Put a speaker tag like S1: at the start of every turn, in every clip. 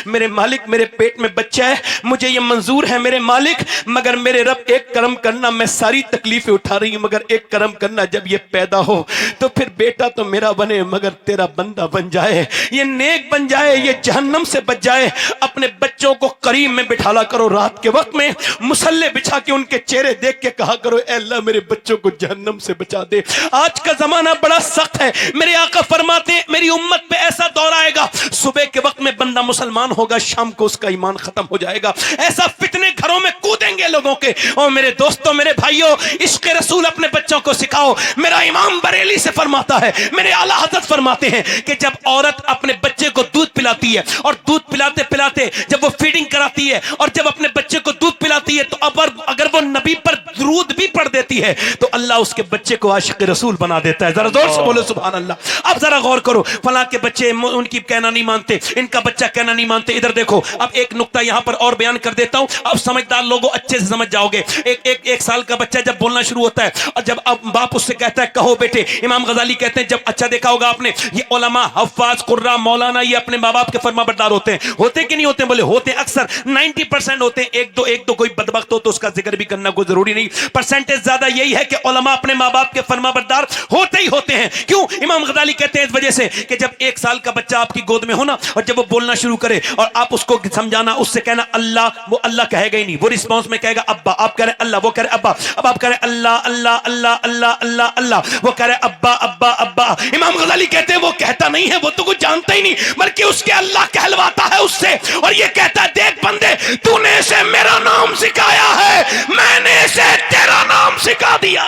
S1: मेरे मालिक मेरे पेट में बच्चा है, मुझे ये मंजूर है मेरे मालिक, मगर मेरे रब एक कर्म करना, मैं सारी तकलीफें उठा रही हूं मगर एक कर्म करना, जब ये पैदा हो तो फिर बेटा तो मेरा बने मगर तेरा बंदा बन जाए, ये नेक बन जाए, ये जहन्नम से बच जाए। अपने बच्चों को करीब में बिठाला करो, रात के वक्त में मुसल्ले बिछा के उनके चेहरे देख के कहा करो, ऐ अल्लाह मेरे बच्चों को जहन्नम से बचा दे। आज का जमाना बड़ा सख्त है, मेरे आका फरमाते हैं मेरी उम्मत पे ऐसा दौर आएगा, सुबह के वक्त में बंदा मुसलमान होगा, शाम को उसका ईमान खत्म हो जाएगा, ऐसा फितने घरों में कूदेंगे लोगों के। और मेरे दोस्तों मेरे भाइयों, इश्क़ रसूल अपने बच्चों को सिखाओ। मेरा इमाम बरेली से फरमाता है, मेरे आला हज़रत फरमाते हैं कि जब औरत अपने बच्चे को दूध पिलाती है और दूध पिलाते पिलाते जब वो फीडिंग कराती है और जब अपने बच्चे को दूध पिलाती है तो अगर वो नबी पर दुरूद भी पढ़ देती है तो अल्लाह उसके बच्चे को आशिक़ रसूल बना देता है। जरा जोर से बोलो सुभान अल्लाह। अब जरा गौर करो, फलां के बच्चे उनकी कहना नहीं मानते, इनका बच्चा कहना नहीं मानते। इधर देखो, अब एक नुक्ता यहां पर और बयान कर देता हूं, अब समझदार लोगों अच्छे से समझ जाओगे। एक साल का बच्चा जब बोलना शुरू होता है और जब अब बाप उससे कहता है कहो बेटे, इमाम गजाली कहते हैं, जब अच्छा देखा होगा आपने, ये उलमा हफ्फाज कुर्रा मौलाना ये अपने माँ बाप के फरमाबरदार होते हैं, होते कि नहीं होते? बोले होते, अक्सर 90% होते हैं। एक दो कोई बदबख्त हो तो उसका जिक्र भी करना कोई जरूरी नहीं, परसेंटेज ज्यादा यही है कि उलमा अपने माँ बाप के फरमाबरदार होते ही होते हैं। क्यों? इमाम गजाली कहते हैं इस वजह से कि जब एक साल का बच्चा आपकी गोद में हो ना और जब वो बोलना शुरू करे और आप उसको समझाना, उससे कहना अल्लाह, वो अल्लाह कहेगा ही नहीं, वो रिस्पॉन्स में कहेगा अब्बा, आप कह रहे अल्लाह, वो कह रहे अब्बा, अब आप कह रहे अल्लाह अल्लाह अल्लाह अल्लाह अल्लाह अल्लाह, वो कह रहे अब्बा अब्बा अब्बा। इमाम गजाली कहते हैं वो कहता नहीं है, वो तो कुछ जानता ही नहीं, बल्कि उसके अल्लाह कहलवाता है उससे और ये कहता है देख बंदे, तूने इसे मेरा नाम सिखाया है, मैंने इसे तेरा नाम सिखा दिया।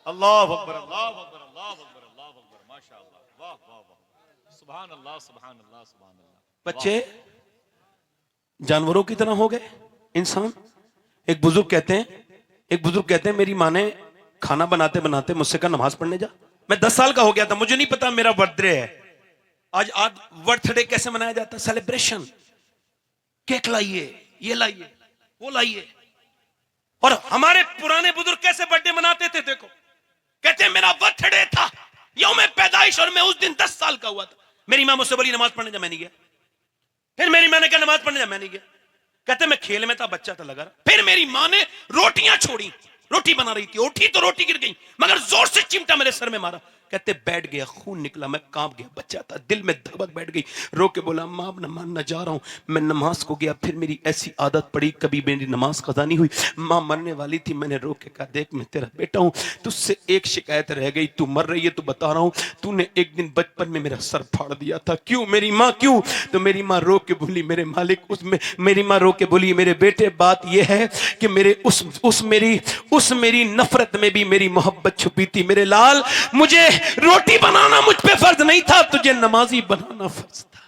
S2: अल्लाह अकबर, अल्लाह अकबर, अल्लाह अकबर, अल्लाह अकबर, माशाअल्लाह, वाह वाह वाह, सुभान अल्लाह, सुभान अल्लाह, सुभान अल्लाह।
S1: बच्चे जानवरों की तरह हो गए इंसान। एक बुजुर्ग कहते हैं मेरी माँ ने खाना बनाते बनाते मुझसे कहा नमाज पढ़ने जा। मैं 10 साल का हो गया था, मुझे नहीं पता मेरा बर्थडे है। आज बर्थडे कैसे मनाया जाता है? सेलिब्रेशन, केक लाइए, ये लाइए, वो लाइए। और हमारे पुराने बुजुर्ग कैसे बर्थडे मनाते थे? देखो, कहते हैं मेरा बर्थडे था, यौम पैदाइश, और मैं उस दिन 10 साल का हुआ था। मेरी माँ मुझसे बोली नमाज पढ़ने जा, मैं नहीं गया। फिर मेरी माँ ने कहा नमाज पढ़ने जा, मैं नहीं गया। कहते मैं खेल में था, बच्चा था, लगा रहा। फिर मेरी माँ ने रोटियां छोड़ी, रोटी बना रही थी, उठी तो रोटी गिर गई, मगर जोर से चिमटा मेरे सर में मारा। कहते बैठ गया, खून निकला, मैं कांप गया, बच्चा था, दिल में धड़क बैठ गई। रो के बोला माँ न मानना जा रहा हूँ। मैं नमाज को गया, फिर मेरी ऐसी आदत पड़ी, कभी मेरी नमाज कज़ा नहीं हुई। माँ मरने वाली थी, मैंने रो के कहा देख मैं तेरा बेटा हूँ, तुझसे एक शिकायत रह गई, तू मर रही है तो बता रहा हूँ, तूने एक दिन बचपन में मेरा सर फाड़ दिया था। क्यों मेरी माँ, क्यों? तो मेरी माँ रो के बोली मेरे मालिक, मेरी माँ रो के बोली मेरे बेटे बात यह है कि मेरे उस मेरी नफरत में भी मेरी मोहब्बत छुपी थी। मेरे लाल, मुझे रोटी बनाना मुझ पे फर्ज नहीं था, तुझे नमाजी बनाना फर्ज था।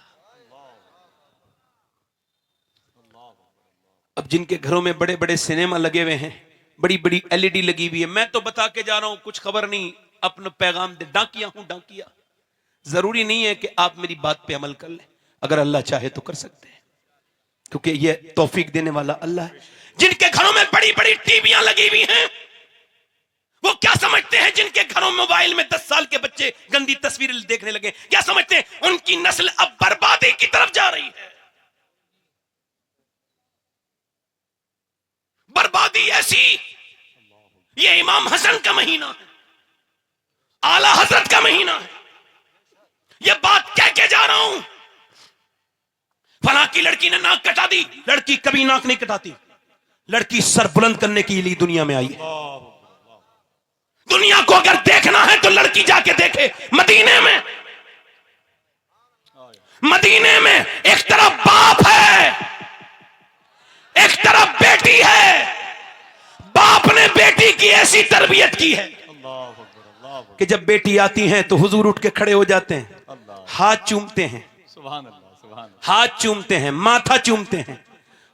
S1: अब जिनके घरों में बड़े बड़े सिनेमा लगे हुए हैं, बड़ी बड़ी एलईडी लगी हुई है, मैं तो बता के जा रहा हूं, कुछ खबर नहीं, अपना पैगाम दे, डाकिया हूं डाकिया। जरूरी नहीं है कि आप मेरी बात पे अमल कर लें, अगर अल्लाह चाहे तो कर सकते हैं, क्योंकि ये तौफीक देने वाला अल्लाह है। जिनके घरों में बड़ी बड़ी टीवियां लगी हुई हैं, वो क्या समझते हैं? जिनके घरों में मोबाइल में 10 साल के बच्चे गंदी तस्वीरें देखने लगे, क्या समझते हैं? उनकी नस्ल अब बर्बादी की तरफ जा रही है। बर्बादी ऐसी, ये इमाम हसन का महीना है, आला हजरत का महीना है। ये बात कह के जा रहा हूं, फलां की लड़की ने नाक कटा दी, लड़की कभी नाक नहीं कटाती, लड़की सर बुलंद करने के लिए दुनिया में आई है। दुनिया को अगर देखना है तो लड़की जाके देखे मदीने में। मदीने में एक तरफ बाप है, एक तरफ बेटी है। बाप ने बेटी की ऐसी तरबियत की है कि जब बेटी आती है तो हुजूर उठ के खड़े हो जाते हैं, हाथ चूमते हैं, हाथ चूमते हैं, माथा चूमते हैं,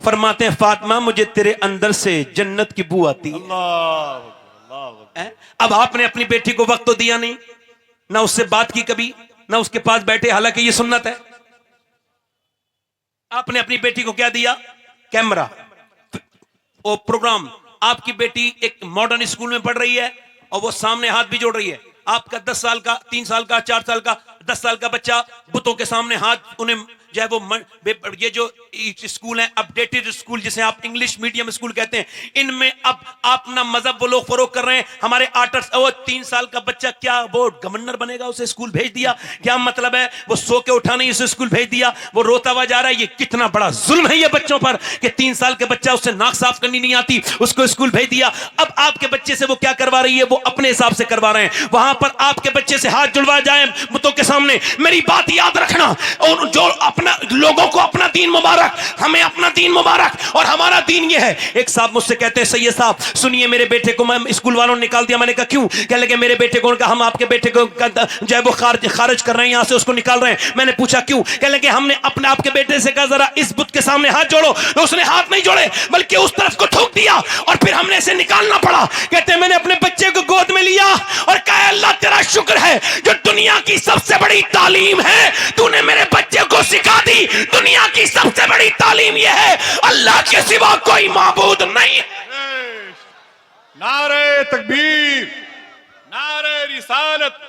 S1: फरमाते हैं फातिमा मुझे तेरे अंदर से जन्नत की बू आती है। अब आपने अपनी बेटी को वक्त तो दिया नहीं, ना उससे बात की कभी, ना उसके पास बैठे, हालांकि ये सुन्नत है। आपने अपनी बेटी को क्या दिया? कैमरा और प्रोग्राम। आपकी बेटी एक मॉडर्न स्कूल में पढ़ रही है और वो सामने हाथ भी जोड़ रही है। आपका 10 साल का, 3 साल का, 4 साल का 10 साल का बच्चा बुतों के सामने हाथ, उन्हें जो है वो ये जो स्कूल है अपडेटेड स्कूल जिसे आप इंग्लिश मीडियम स्कूल कहते हैं, इनमें अब अपना मजहब वो लोग फरोग कर रहे हैं। हमारे 3 साल का बच्चा क्या वो गवर्नर बनेगा, उसे स्कूल भेज दिया, क्या मतलब है? वो सो के उठा नहीं, उसे स्कूल भेज दिया, वो रोता हुआ जा रहा है। ये कितना बड़ा जुल्म है ये बच्चों पर कि 3 साल के बच्चा, उससे नाक साफ करनी नहीं आती, उसको स्कूल भेज दिया। अब आपके बच्चे से वो क्या करवा रही है? वो अपने हिसाब से करवा रहे हैं। वहां पर आपके बच्चे से हाथ जुड़वा जाए बुतों के सामने, मेरी बात याद रखना, और जो अपना लोगों को अपना दीन मुबारक, हमें अपना दीन मुबारक, और हमारा दीन ये है। एक साहब मुझसे कहते हैं, सैयद साहब सुनिए, मेरे बेटे को मैं स्कूल वालों ने निकाल दिया। मैंने कहा क्यों? कहने लगे मेरे बेटे को, हम आपके बेटे को जो है वो खारिज कर रहे हैं, यहां से उसको निकाल रहे हैं। मैंने पूछा क्यों? कहने लगे हमने अपने आपके बेटे से कहा जरा इस बुत के सामने हाथ जोड़ो, तो उसने हाथ नहीं जोड़े बल्कि उस तरफ को थूक दिया, और फिर हमने इसे निकालना पड़ा। कहते हैं मैंने अपने बच्चे को गोद में लिया और कहा अल्लाह तेरा शुक्र है, जो दुनिया की सबसे बड़ी तालीम है तूने मेरे बच्चे को सिखा दी। दुनिया की सबसे बड़ी तालीम यह है, अल्लाह के सिवा कोई माबूद नहीं है।
S2: नारे तकबीर, नारे रिसालत,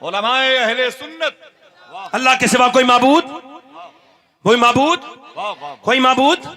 S2: उलमाए अहले सुन्नत।
S1: अल्लाह के सिवा कोई माबूद, कोई माबूद, कोई माबूद,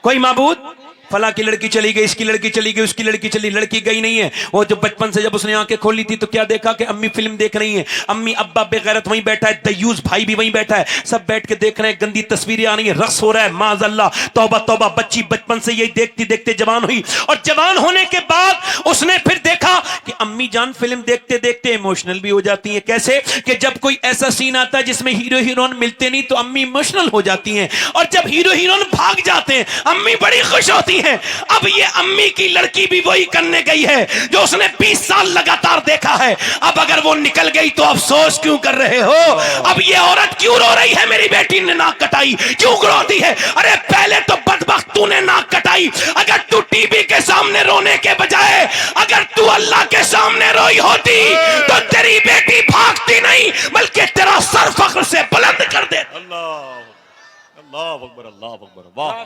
S1: कोई माबूद। फला की लड़की चली गई, इसकी लड़की चली गई, उसकी लड़की चली, लड़की गई नहीं है। वो जो बचपन से जब उसने आंखें खोली थी तो क्या देखा कि अम्मी फिल्म देख रही हैं, अम्मी अब्बा बेगैरत वहीं बैठा है, दयूस भाई भी वहीं बैठा है, सब बैठ के देख रहे हैं, गंदी तस्वीरें आ रही हैं, रक्स हो रहा है, माज़अल्लाह, तौबा तौबा। बच्ची बचपन से यही देखती देखते जवान हुई, और जवान होने के बाद उसने फिर देखा कि अम्मी जान फिल्म देखते देखते इमोशनल भी हो जाती है। कैसे? कि जब कोई ऐसा सीन आता है जिसमें हीरो हीरोइन मिलते नहीं तो अम्मी इमोशनल हो जाती हैं, और जब हीरो हीरोइन भाग जाते हैं अम्मी बड़ी खुश होती हैं। अब ये अम्मी की लड़की भी वही करने गई है जो उसने 20 साल लगातार देखा है। अब अगर वो निकल गई तो अफसोस क्यों कर रहे हो? अब ये औरत क्यों रो रही है, मेरी बेटी ने नाक कटाई, क्यों रोती है? अरे पहले तो बदबख्त तूने नाक कटाई। अगर तू टीवी के सामने रोने के बजाय अगर तू अल्लाह के सामने रोई होती तो तेरी बेटी भागती नहीं बल्कि तेरा सर फख्र से बुलंद कर दे।
S2: अल्लाह अकबर, अल्लाह अकबर, वाह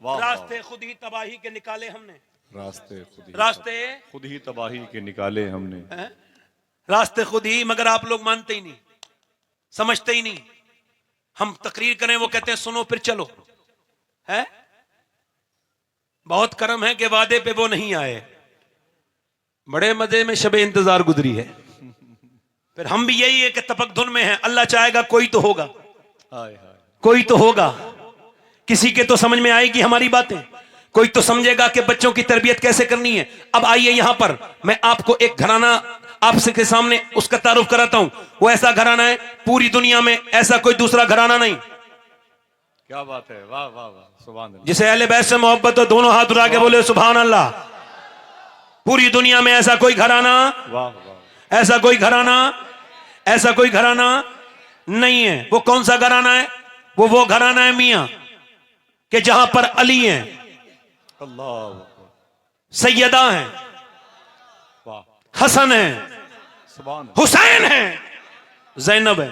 S2: वाह।
S1: रास्ते खुद ही तबाही के निकाले हमने,
S2: रास्ते खुद ही तबाही के निकाले हमने,
S1: रास्ते खुद ही, मगर आप लोग मानते ही नहीं, समझते ही नहीं। हम तकरीर करें वो कहते हैं सुनो फिर चलो, है बहुत करम है कि वादे पे वो नहीं आए, बड़े मजे में शबे इंतजार गुजरी है। फिर हम भी यही है कि तपकधुन में है, अल्लाह चाहेगा कोई तो होगा, कोई तो होगा, किसी के तो समझ में आएगी हमारी बातें, कोई तो समझेगा कि बच्चों की तरबियत कैसे करनी है। अब आइए यहां पर मैं आपको एक घराना आपसे के सामने उसका तारुफ कराता हूं। वो ऐसा घराना है पूरी दुनिया में ऐसा कोई दूसरा घराना नहीं।
S2: क्या बात है, वाह वाह वाह, सुभान अल्लाह।
S1: जिसे अहले बैत से मोहब्बत हो दोनों हाथ उठा के बोले सुभान अल्लाह। पूरी दुनिया में ऐसा कोई घराना,
S2: वाह वाह,
S1: ऐसा कोई घराना, ऐसा कोई घराना नहीं है। वो कौन सा घराना है? वो घराना है मियां कि जहां पर अली हैं,
S2: अल्लाह,
S1: सैयदा हैं,
S2: वाह,
S1: हसन है,
S2: सुभान,
S1: हुसैन है, जैनब है।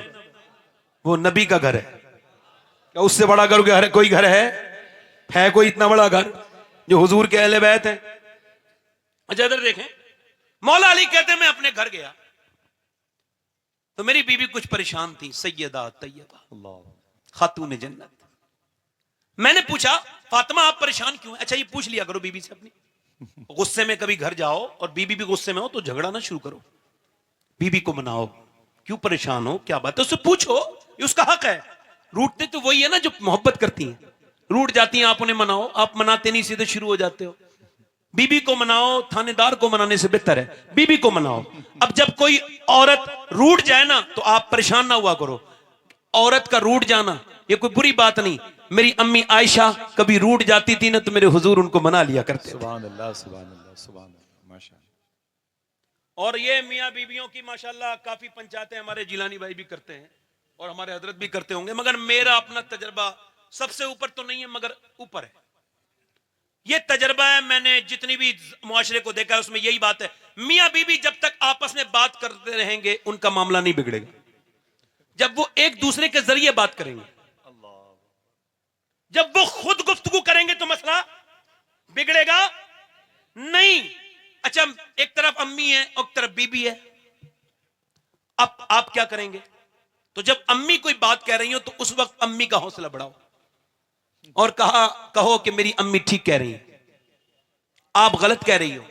S1: वो नबी का घर है। क्या उससे बड़ा घर कोई घर है कोई इतना बड़ा घर जो हुजूर के अहले बैत है? अच्छा इधर देखें, मौला अली कहते मैं अपने घर गया तो मेरी बीवी कुछ परेशान थी, सैयदा तैयबा खातून जन्नत। मैंने पूछा फातिमा आप परेशान क्यों? अच्छा ये पूछ लिया करो बीबी से अपनी। गुस्से में कभी घर जाओ और बीबी भी गुस्से में हो तो झगड़ा ना शुरू करो, बीबी को मनाओ, क्यों परेशान हो, क्या बात है, उससे पूछो, ये उसका हक है। रूठते तो वही है ना जो मोहब्बत करती हैं, रूठ जाती हैं, आप उन्हें मनाओ, आप मनाते नहीं सीधे शुरू हो जाते हो। बीबी को मनाओ, थानेदार को मनाने से बेहतर है बीबी को मनाओ। अब जब कोई औरत रूठ जाए ना तो आप परेशान ना हुआ करो। औरत का रूठ जाना ये कोई बुरी बात नहीं। मेरी अम्मी आयशा कभी रूठ जाती थी ना तो मेरे हुजूर उनको मना लिया करते।
S2: सुभान अल्लाह, सुभान अल्लाह, सुभान अल्लाह, माशाअल्लाह।
S1: और ये मियाँ बीवियों की माशाल्लाह काफी पंचायतें हमारे जिलानी भाई भी करते हैं और हमारे हजरत भी करते होंगे, मगर मेरा अपना तजर्बा सबसे ऊपर तो नहीं है मगर ऊपर है। ये तजर्बा है, मैंने जितनी भी मुआशरे को देखा है उसमें यही बात है, मियाँ बीवी जब तक आपस में बात करते रहेंगे उनका मामला नहीं बिगड़ेगा। जब वो एक दूसरे के जरिए बात करेंगे, जब वो खुद गुफ्तगू करेंगे तो मसला बिगड़ेगा नहीं। अच्छा एक तरफ अम्मी है और एक तरफ बीबी है, अब आप क्या करेंगे? तो जब अम्मी कोई बात कह रही हो तो उस वक्त अम्मी का हौसला बढ़ाओ और कहो कि मेरी अम्मी ठीक कह रही है, आप गलत कह रही हो।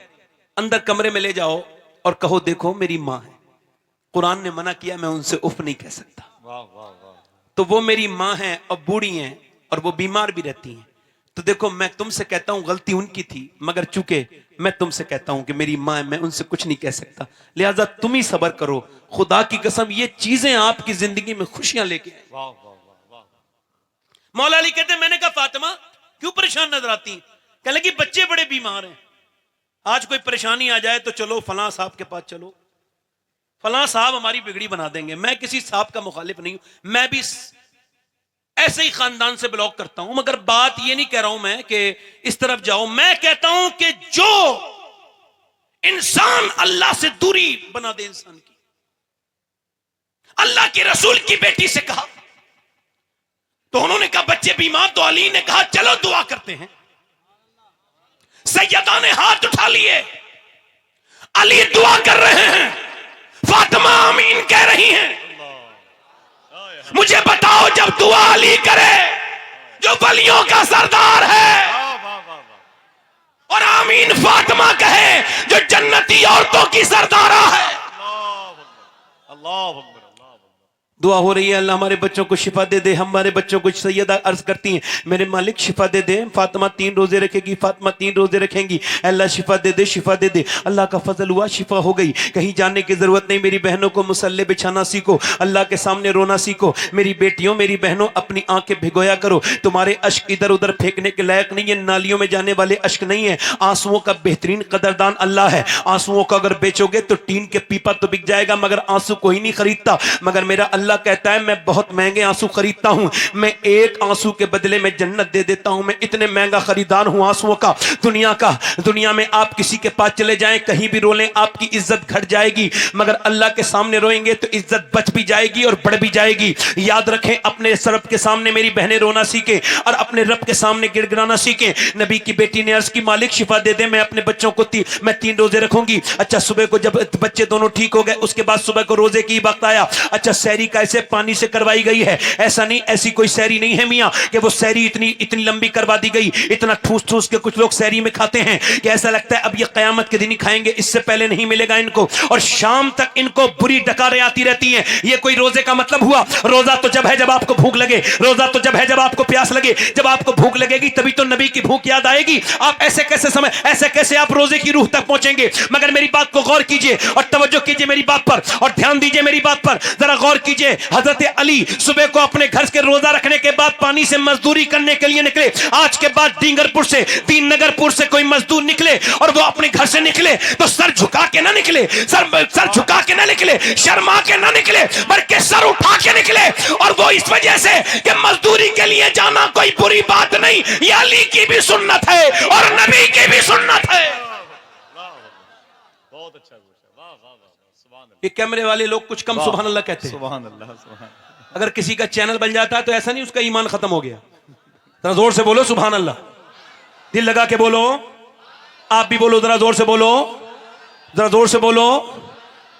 S1: अंदर कमरे में ले जाओ और कहो देखो मेरी मां है, कुरान ने मना किया, मैं उनसे उफ नहीं कह सकता।
S2: वाह वाह वाह।
S1: तो वो मेरी मां है और बूढ़ी हैं और वो बीमार भी रहती हैं। तो देखो मैं तुमसे कहता हूं गलती उनकी थी, मगर चूंकि मैं तुमसे कहता हूं कि मेरी मां है, मैं उनसे कुछ नहीं कह सकता, लिहाजा तुम ही सब्र करो। खुदा की कसम ये चीजें आपकी जिंदगी में खुशियां लेके आए।
S2: वाह वाह वाह वाह।
S1: मौला अली कहते मैंने कहा फातिमा क्यों परेशान नजर आती? कह लगी बच्चे बड़े बीमार हैं, आज कोई परेशानी आ जाए तो चलो फलां साहब के पास चलो, फलां साहब हमारी बिगड़ी बना देंगे। मैं किसी साहब का मुखालिफ नहीं हूं, मैं भी ऐसे ही खानदान से बिलोंग करता हूं, मगर बात ये नहीं कह रहा हूं मैं कि इस तरफ जाओ। मैं कहता हूं कि जो इंसान अल्लाह से दूरी बना दे इंसान की, अल्लाह के रसूल की बेटी से कहा तो उन्होंने कहा बच्चे बीमार, तो अली ने कहा चलो दुआ करते हैं। सैयदा ने हाथ उठा लिए, अली दुआ कर रहे हैं, फातिमा आमीन कह रही हैं। मुझे बताओ जब दुआ अली करे जो वलियों का सरदार है,
S2: वाह वाह वाह वाह।
S1: और आमीन फातिमा कहे जो जन्नती औरतों की सरदारा है।
S2: अल्लाह अकबर अल्लाह अकबर।
S1: दुआ हो रही है अल्लाह हमारे बच्चों को शिफा दे दे। हमारे बच्चों को सैयदा अर्ज करती हैं मेरे मालिक शिफा दे दे, फातिमा 3 रोजे रखेगी, फातिमा 3 रोजे रखेंगी, अल्लाह शिफा दे दे, शिफा दे दे। अल्लाह का फजल हुआ, शिफा हो गई। कहीं जाने की जरूरत नहीं, मेरी बहनों को मुसल्ले बिछाना सीखो, अल्लाह के सामने रोना सीखो। मेरी बेटियों मेरी बहनों अपनी आंखें भिगोया करो, तुम्हारे अश्क इधर उधर फेंकने के लायक नहीं है, नालियों में जाने वाले अश्क नहीं है। आंसुओं का बेहतरीन कदरदान अल्लाह है। आंसुओं को अगर बेचोगे तो टीन के पीपा तो बिक जाएगा, मगर आंसू कोई नहीं खरीदता। मगर मेरा अल्लाह कहता है मैं बहुत महंगे आंसू खरीदता हूं, मैं एक आंसू के बदले में जन्नत दे देता हूं। मैं इतने महंगा खरीदार हूं आंसुओं का, दुनिया का। दुनिया में आप किसी के पास चले जाएं, कहीं भी रो लें, आपकी इज्जत घट जाएगी, मगर अल्लाह के सामने रोएंगे तो इज्जत बच भी जाएगी और बढ़ भी जाएगी। याद रखें, अपने रब के सामने मेरी बहनें रोना सीखें और अपने रब के सामने गिड़गिड़ाना सीखें। नबी की बेटी ने अर्ज की मालिक शिफा दे दे, मैं अपने बच्चों को मैं 3 रोजे रखूंगी। अच्छा सुबह को जब बच्चे दोनों ठीक हो गए उसके बाद सुबह को रोजे की वक्त आया। अच्छा सहरी कैसे पानी से करवाई गई है? ऐसा नहीं, ऐसी कोई सहरी नहीं है मियां कि वो सहरी इतनी लंबी करवा दी गई। इतना ठूस ठूस के कुछ लोग सहरी में खाते हैं कि ऐसा लगता है अब ये कयामत के दिन ही खाएंगे, इससे पहले नहीं मिलेगा इनको, और शाम तक इनको बुरी डकारें आती रहती हैं। ये कोई रोजे का मतलब हुआ? रोजा तो जब है जब आपको भूख लगे, रोजा तो जब है जब आपको प्यास लगे। जब आपको भूख लगेगी तभी तो नबी की भूख याद आएगी। आप ऐसे कैसे आप रोजे की रूह तक पहुंचेंगे? मगर मेरी बात को गौर कीजिए और तवज्जो कीजिए मेरी बात पर, और ध्यान दीजिए मेरी बात पर, जरा गौर कीजिए। हजरत अली सुबह को अपने घर के रोजा रखने के बाद पानी से मजदूरी करने के लिए निकले। आज के बाद डींगरपुर से, दीननगरपुर से कोई मजदूर निकले और वो अपने घर से निकले तो सर झुका के ना निकले, सर झुका के ना निकले, शर्मा के ना निकले, बल्कि सर उठा के निकले। और वो इस वजह से कि मजदूरी के लिए जाना कोई बुरी बात नहीं, ये अली की भी सुन्नत है और नबी की भी सुन्नत है।
S2: बहुत अच्छा गुस्सा, वाह वाह वाह, सुभान अल्लाह।
S1: ये कैमरे वाले लोग कुछ कम सुभान अल्लाह कहते हैं।
S2: सुभान अल्लाह सुभान।
S1: अगर किसी का चैनल बन जाता है तो ऐसा नहीं उसका ईमान खत्म हो गया। जरा जोर से बोलो सुभान अल्लाह, दिल लगा के बोलो, आप भी बोलो, जरा जोर से बोलो, जरा जोर से बोलो,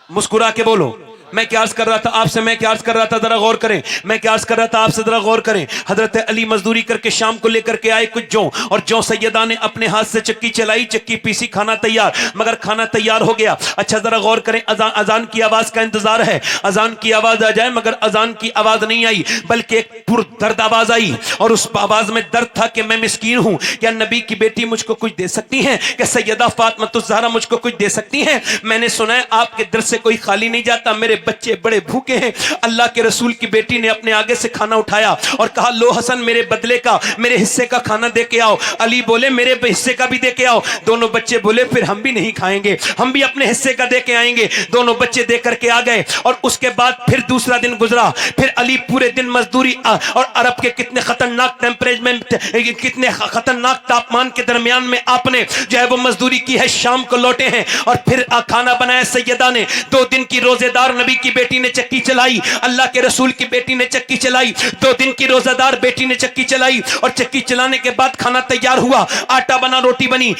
S1: मुस्कुरा के बोलो। मैं क्या अर्ज कर रहा था आपसे, मैं क्या अर्ज कर रहा था, जरा गौर करें। मैं क्या अर्ज कर रहा था आपसे, जरा गौर करें। हजरत अली मजदूरी करके शाम को लेकर के आए कुछ जौ, और जौ सैयदा ने अपने हाथ से चक्की चलाई, चक्की पीसी, खाना तैयार। मगर खाना तैयार हो गया। अच्छा जरा गौर करें, अजान की आवाज का इंतजार है, अजान की आवाज आ जाए, मगर अजान की आवाज नहीं आई, बल्कि एक पुरदर्द आवाज आई, और उस आवाज में दर्द था कि मैं मिस्कीन हूं, क्या नबी की बेटी मुझको कुछ दे सकती हैं? क्या सैयदा फातिमा ज़हरा मुझको कुछ दे सकती हैं? मैंने सुना है आपके दर से कोई खाली नहीं जाता, मेरे बच्चे बड़े भूखे हैं। अल्लाह के रसूल की बेटी ने अपने आगे से खाना उठाया और कहा लो हसन मेरे बदले का, मेरे हिस्से का खाना दे के आओ। अली बोले मेरे हिस्से का भी दे के आओ। दोनों बच्चे बोले फिर हम भी नहीं खाएंगे, हम भी अपने हिस्से का दे के आएंगे। दोनों बच्चे दे करके आ गए, और उसके बाद फिर दूसरा दिन गुजरा। फिर अली पूरे दिन मजदूरी और अरब के कितने खतरनाक टेम्परेचर, कितने खतरनाक तापमान के दरमियान में आपने जो है वो मजदूरी की है, शाम को लौटे हैं और फिर खाना बनाया सैयदा ने। 2 दिन की रोजेदार नबी की बेटी ने चक्की चलाई, अल्लाह के रसूल की बेटी ने चक्की चलाई, 2 दिन की रोजादार बेटी ने चक्की चलाई, और चक्की चलाने के बाद खाना तैयार हुआ, आटा बना, रोटी बनी।